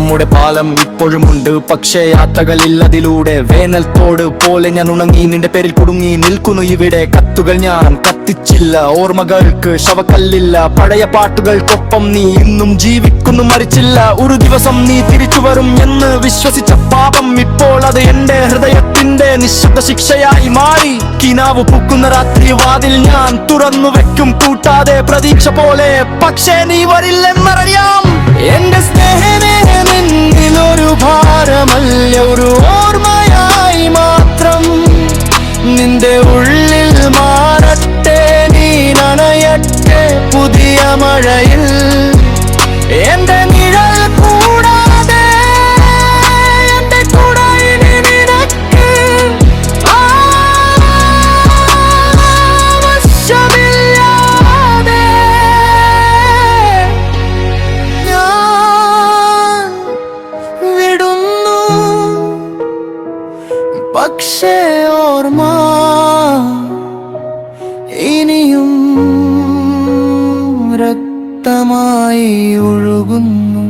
നമ്മുടെ പാലം ഇപ്പോഴുമുണ്ട്, പക്ഷേ യാത്രകളില്ലതിലൂടെ. വേനൽത്തോട് പോലെ ഞാൻ ഉണങ്ങി, നിന്റെ പേരിൽ കുടുങ്ങി നിൽക്കുന്നു ഇവിടെ. കത്തുകൾ ഞാൻ കത്തിച്ചില്ല, ഓർമ്മകൾക്ക് ശവക്കല്ലില്ല. പഴയ പാട്ടുകൾക്കൊപ്പം നീ ഇന്നും ജീവിക്കുന്നു, മരിച്ചില്ല. ഒരു ദിവസം നീ തിരിച്ചു വരും എന്ന് വിശ്വസിച്ച പാപം ഇപ്പോൾ അത് എന്റെ ഹൃദയത്തിന്റെ നിശബ്ദ ശിക്ഷയായി മാറി. കിനാവ് പൂക്കുന്ന രാത്രി വാതിൽ ഞാൻ തുറന്നു വെക്കും, കൂട്ടാതെ പ്രതീക്ഷ പോലെ. പക്ഷേ നീ വരില്ലെന്നറിയാം. എന്റെ സ്നേഹമേ, നിന്നിലൊരു ഭാരമല്ല, ഒരു ഓർമ്മയായി മാത്രം. നിന്റെ ഉള്ളിൽ മാറട്ടെ, നീ നനയട്ടെ പുതിയ മഴയിൽ. എന്റെ നിഴൽ കൂടാതെ എന്റെ കൂടെ ഇനി നിനക്ക് ആവശ്യമില്ലാതെ ഞാൻ വിടുന്നു. പക്ഷേ ഓർമ്മ ഇനിയും രക്തമായി ഒഴുകുന്നു.